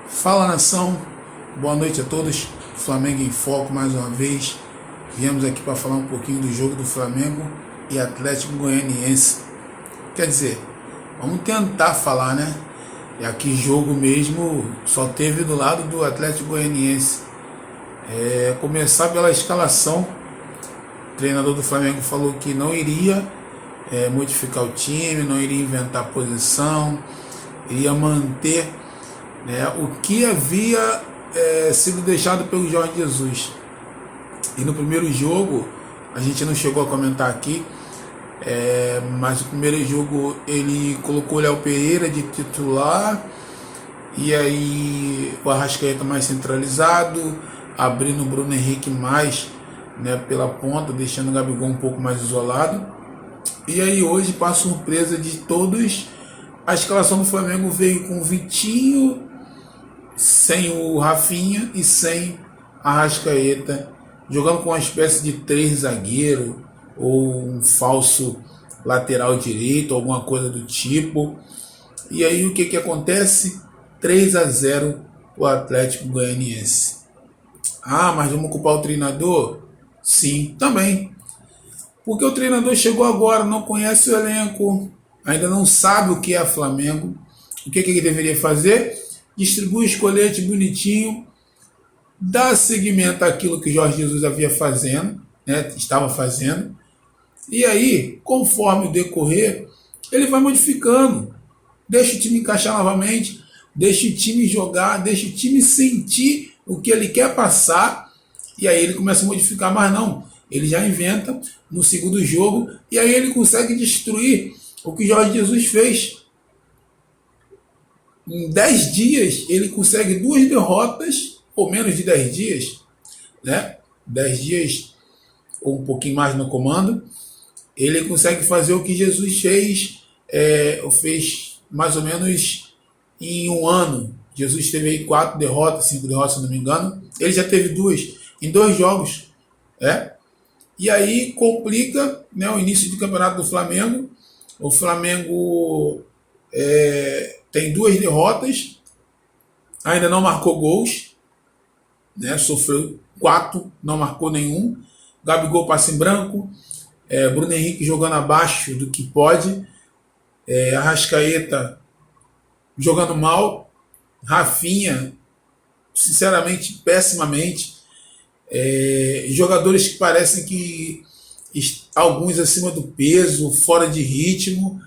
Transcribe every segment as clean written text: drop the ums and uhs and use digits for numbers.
Fala, nação, boa noite a todos. Flamengo em Foco mais uma vez. Viemos aqui para falar um pouquinho do jogo do Flamengo e Atlético Goianiense. Quer dizer, vamos tentar falar, né? E aqui jogo mesmo só teve do lado do Atlético Goianiense. Começar pela escalação. O treinador do Flamengo falou que não iria modificar o time, não iria inventar posição, iria manter, né, o que havia sido deixado pelo Jorge Jesus. E no primeiro jogo, a gente não chegou a comentar aqui, mas o primeiro jogo ele colocou o Léo Pereira de titular, e aí o Arrascaeta mais centralizado, abrindo o Bruno Henrique mais, né, pela ponta, deixando o Gabigol um pouco mais isolado. E aí hoje, para surpresa de todos, a escalação do Flamengo veio com o Vitinho, sem o Rafinha e sem a Arrascaeta, jogando com uma espécie de 3 zagueiro ou um falso lateral direito, alguma coisa do tipo. E aí o que acontece? 3-0 o Atlético Goianiense. Ah, mas vamos culpar o treinador? Sim, também. Porque o treinador chegou agora, não conhece o elenco, ainda não sabe o que é Flamengo. O que ele deveria fazer? Distribui os coletes bonitinho, dá seguimento àquilo que Jorge Jesus havia fazendo, né, estava fazendo. E aí, conforme o decorrer, ele vai modificando. Deixa o time encaixar novamente, deixa o time jogar, deixa o time sentir o que ele quer passar. E aí ele começa a modificar, mas não. Ele já inventa no segundo jogo e aí ele consegue destruir o que Jorge Jesus fez. Em 10 dias ele consegue 2 derrotas, ou menos de 10 dias, né? 10 dias ou um pouquinho mais no comando. Ele consegue fazer o que Jesus fez, fez mais ou menos em um ano. Jesus teve aí 4 derrotas, 5 derrotas, se não me engano. Ele já teve 2 em 2 jogos. E aí complica, né, o início do campeonato do Flamengo. O Flamengo tem 2 derrotas, ainda não marcou gols, né, sofreu 4, não marcou nenhum. Gabigol passa em branco, Bruno Henrique jogando abaixo do que pode, Arrascaeta jogando mal, Rafinha, sinceramente, pessimamente. Jogadores que parecem que alguns acima do peso, fora de ritmo.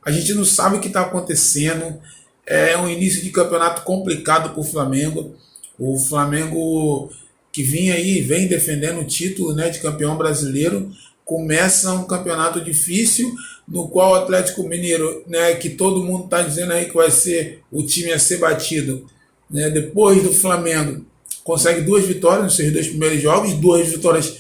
A gente não sabe o que está acontecendo. É um início de campeonato complicado para o Flamengo. O Flamengo que vem defendendo o título, né, de campeão brasileiro, começa um campeonato difícil, no qual o Atlético Mineiro, né, que todo mundo está dizendo aí que vai ser o time a ser batido, né, depois do Flamengo, consegue 2 vitórias nos seus 2 primeiros jogos, 2 vitórias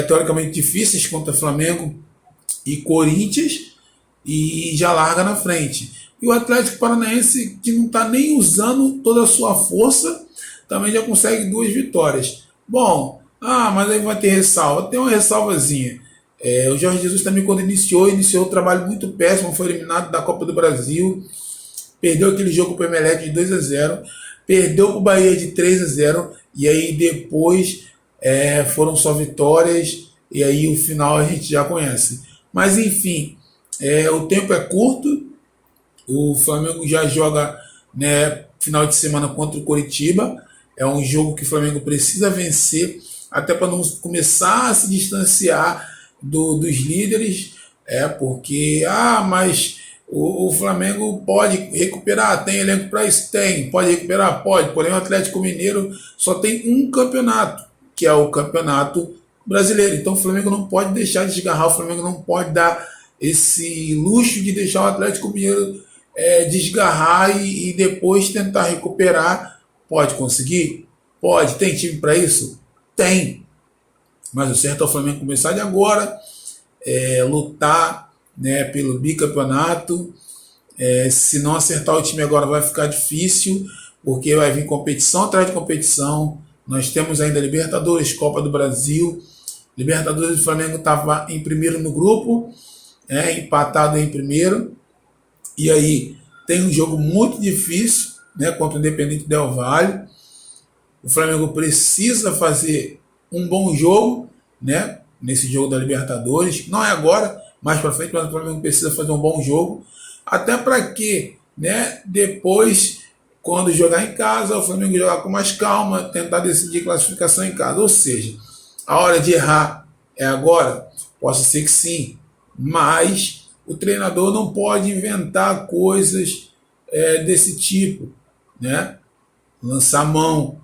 teoricamente difíceis contra Flamengo e Corinthians, e já larga na frente. E o Atlético Paranaense, que não está nem usando toda a sua força, também já consegue 2 vitórias. Bom, mas aí vai ter ressalva. Tem uma ressalvazinha. O Jorge Jesus também, quando iniciou um trabalho muito péssimo, foi eliminado da Copa do Brasil, perdeu aquele jogo para o Emelec de 2-0, perdeu para o Bahia de 3-0, e aí depois foram só vitórias, e aí o final a gente já conhece. Mas enfim, o tempo é curto, o Flamengo já joga, né, final de semana contra o Coritiba, é um jogo que o Flamengo precisa vencer, até para não começar a se distanciar dos líderes, porque, mas o Flamengo pode recuperar, tem elenco para isso? Tem. Pode recuperar? Pode. Porém, o Atlético Mineiro só tem um campeonato, que é o Campeonato Brasileiro. Então, o Flamengo não pode deixar de desgarrar, o Flamengo não pode dar esse luxo de deixar o Atlético Mineiro desgarrar e depois tentar recuperar. Pode conseguir? Pode. Tem time para isso? Tem. Mas o certo é o Flamengo começar de agora, lutar, né, pelo bicampeonato. Se não acertar o time agora vai ficar difícil, porque vai vir competição atrás de competição. Nós temos ainda Libertadores, Copa do Brasil. Libertadores, o Flamengo estava em primeiro no grupo, empatado em primeiro. E aí tem um jogo muito difícil, né, contra o Independente Del Valle. O Flamengo precisa fazer um bom jogo, né, nesse jogo da Libertadores. Não é agora, mais para frente, mas o Flamengo precisa fazer um bom jogo. Até para que, né, depois, quando jogar em casa, o Flamengo jogar com mais calma, tentar decidir classificação em casa. Ou seja, a hora de errar é agora? Possa ser que sim, mas o treinador não pode inventar coisas desse tipo, né? Lançar mão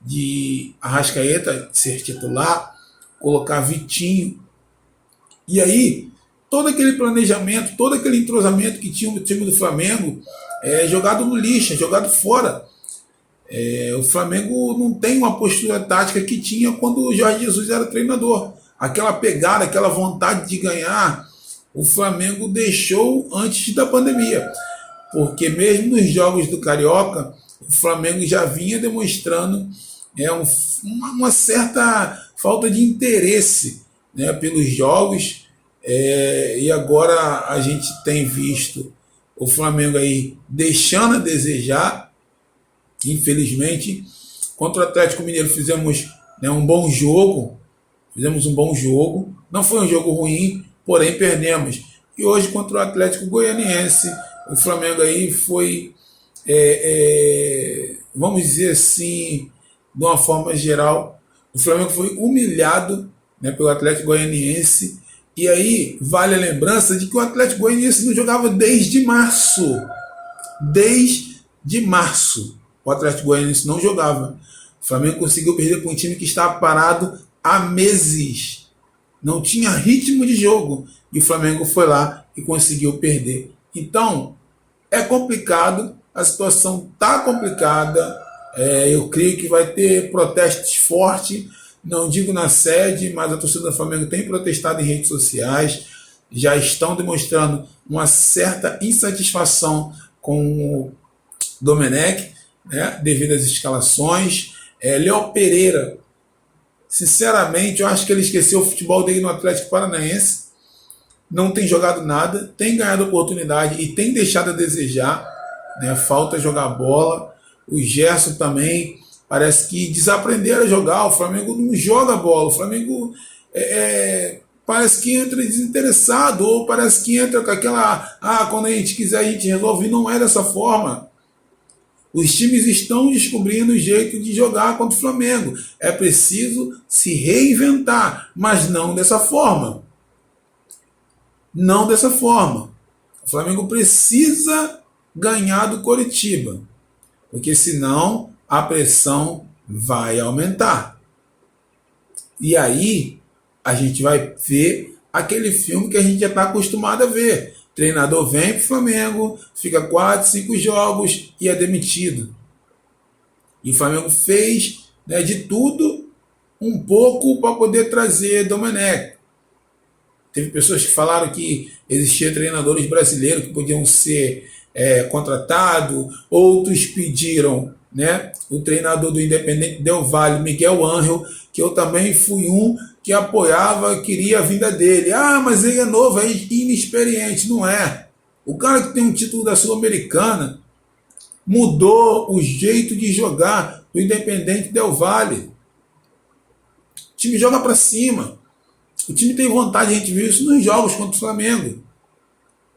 de Arrascaeta ser titular, colocar Vitinho, e aí todo aquele planejamento, todo aquele entrosamento que tinha o time do Flamengo jogado no lixo, jogado fora. O Flamengo não tem uma postura tática que tinha quando o Jorge Jesus era treinador. Aquela pegada, aquela vontade de ganhar, o Flamengo deixou antes da pandemia. Porque mesmo nos jogos do Carioca, o Flamengo já vinha demonstrando uma certa falta de interesse, né, pelos jogos. E agora a gente tem visto o Flamengo aí deixando a desejar. Infelizmente, contra o Atlético Mineiro fizemos um bom jogo. Não foi um jogo ruim, porém perdemos. E hoje contra o Atlético Goianiense, o Flamengo aí foi, vamos dizer assim, de uma forma geral, o Flamengo foi humilhado, né, pelo Atlético Goianiense. E aí vale a lembrança de que o Atlético Goianiense não jogava desde março. Desde março o Atlético Goianiense não jogava. O Flamengo conseguiu perder com um time que estava parado há meses. Não tinha ritmo de jogo. E o Flamengo foi lá e conseguiu perder. Então, é complicado. A situação está complicada. Eu creio que vai ter protestos fortes. Não digo na sede, mas a torcida do Flamengo tem protestado em redes sociais. Já estão demonstrando uma certa insatisfação com o Domenech, né, devido às escalações. Léo Pereira, sinceramente, eu acho que ele esqueceu o futebol dele no Atlético Paranaense. Não tem jogado nada, tem ganhado oportunidade e tem deixado a desejar, né? Falta jogar bola. O Gerson também parece que desaprenderam a jogar. O Flamengo não joga bola. O Flamengo parece que entra desinteressado, ou parece que entra com aquela quando a gente quiser a gente resolve. Não é dessa forma. Os times estão descobrindo o jeito de jogar contra o Flamengo. É preciso se reinventar, mas não dessa forma. Não dessa forma. O Flamengo precisa ganhar do Coritiba, porque senão a pressão vai aumentar. E aí a gente vai ver aquele filme que a gente já está acostumado a ver. O treinador vem para o Flamengo, fica 4, 5 jogos e é demitido. E o Flamengo fez, né, de tudo um pouco para poder trazer Domenech. Teve pessoas que falaram que existiam treinadores brasileiros que podiam ser contratados. Outros pediram, né, o treinador do Independente Del Valle, Miguel Ángel, que eu também fui um que apoiava, queria a vinda dele. Mas ele é novo, é inexperiente. Não é. O cara que tem um título da Sul-Americana mudou o jeito de jogar do Independente Del Valle. O time joga para cima. O time tem vontade, a gente viu isso nos jogos contra o Flamengo.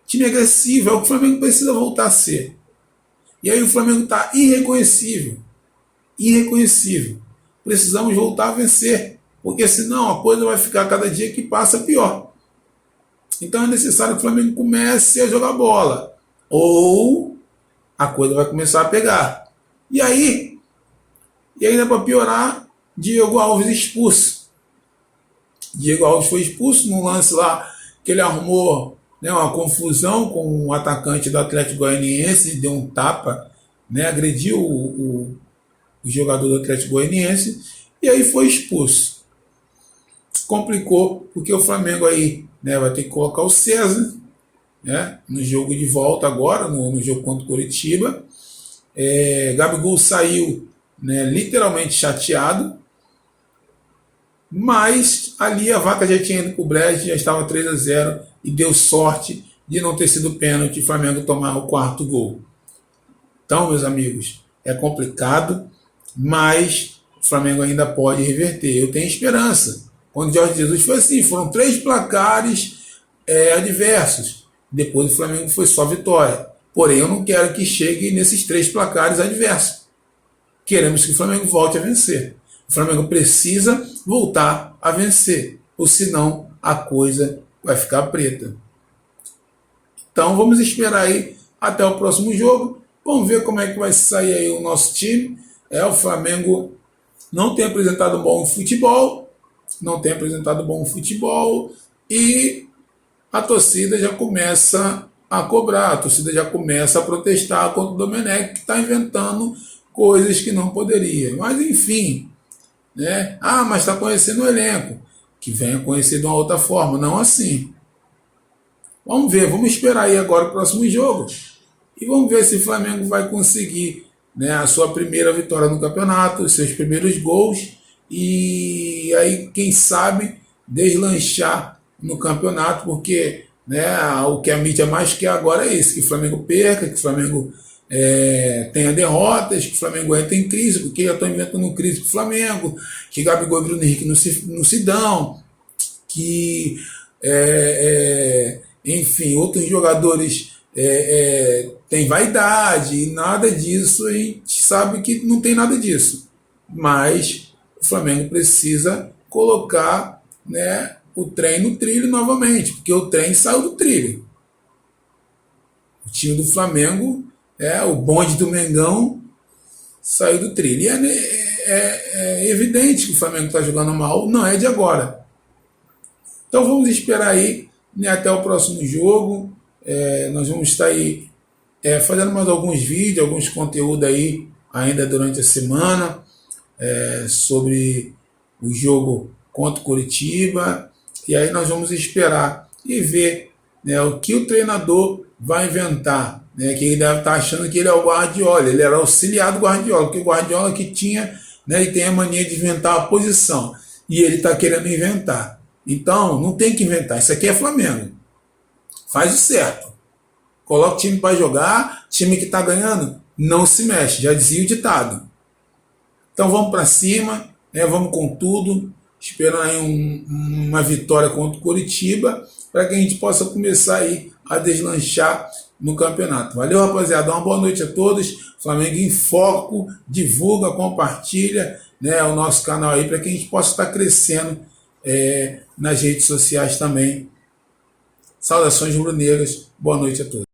O time agressivo, é o que o Flamengo precisa voltar a ser. E aí o Flamengo está irreconhecível. Irreconhecível. Precisamos voltar a vencer, porque senão a coisa vai ficar cada dia que passa pior. Então é necessário que o Flamengo comece a jogar bola, ou a coisa vai começar a pegar. E aí ainda para piorar, Diego Alves expulso. Diego Alves foi expulso num lance lá que ele arrumou, né, uma confusão com o atacante do Atlético Goianiense, deu um tapa, né, agrediu o jogador do Atlético Goianiense, e aí foi expulso. Complicou, porque o Flamengo aí, né, vai ter que colocar o César, né, no jogo de volta agora, no jogo contra o Coritiba. Gabigol saiu, né, literalmente chateado, mas ali a vaca já tinha ido para o brejo, já estava 3-0 e deu sorte de não ter sido pênalti e o Flamengo tomar o quarto gol. Então, meus amigos, é complicado, mas o Flamengo ainda pode reverter. Eu tenho esperança. Quando o Jorge Jesus foi assim, foram 3 placares adversos. Depois o Flamengo foi só vitória. Porém, eu não quero que chegue nesses 3 placares adversos. Queremos que o Flamengo volte a vencer. O Flamengo precisa voltar a vencer, ou senão a coisa vai ficar preta. Então vamos esperar aí até o próximo jogo. Vamos ver como é que vai sair aí o nosso time. O Flamengo não tem apresentado bom futebol, e a torcida já começa a cobrar, a torcida já começa a protestar contra o Domenech, que está inventando coisas que não poderia. Mas enfim, né? Mas está conhecendo o elenco. Que venha conhecer de uma outra forma, não assim. Vamos ver, vamos esperar aí agora o próximo jogo. E vamos ver se o Flamengo vai conseguir, né, a sua primeira vitória no campeonato, os seus primeiros gols. E aí, quem sabe, deslanchar no campeonato, porque, né, o que a mídia mais quer agora é isso, que o Flamengo perca, que o Flamengo tenha derrotas, que o Flamengo entre em crise, porque já estão inventando crise para o Flamengo, que Gabigol e Bruno Henrique não se dão, que enfim, outros jogadores têm vaidade, e nada disso, a gente sabe que não tem nada disso. Mas o Flamengo precisa colocar, né, o trem no trilho novamente, porque o trem saiu do trilho. O time do Flamengo, o bonde do Mengão, saiu do trilho. E é evidente que o Flamengo está jogando mal, não é de agora. Então vamos esperar aí, né, até o próximo jogo. Nós vamos estar aí fazendo mais alguns vídeos, alguns conteúdos aí ainda durante a semana sobre o jogo contra o Coritiba. E aí nós vamos esperar e ver, né, o que o treinador vai inventar. Né, que ele deve estar achando que ele é o Guardiola, ele era auxiliar do Guardiola, porque o Guardiola que tinha, né, ele tem a mania de inventar a posição, e ele está querendo inventar. Então, não tem que inventar, isso aqui é Flamengo. Faz o certo. Coloca o time para jogar, time que está ganhando, não se mexe, já dizia o ditado. Então vamos para cima, vamos com tudo, esperando aí uma vitória contra o Coritiba, para que a gente possa começar aí a deslanchar no campeonato. Valeu, rapaziada, uma boa noite a todos. Flamengo em Foco, divulga, compartilha, né, o nosso canal aí, para que a gente possa estar crescendo nas redes sociais também. Saudações rubro-negras, boa noite a todos.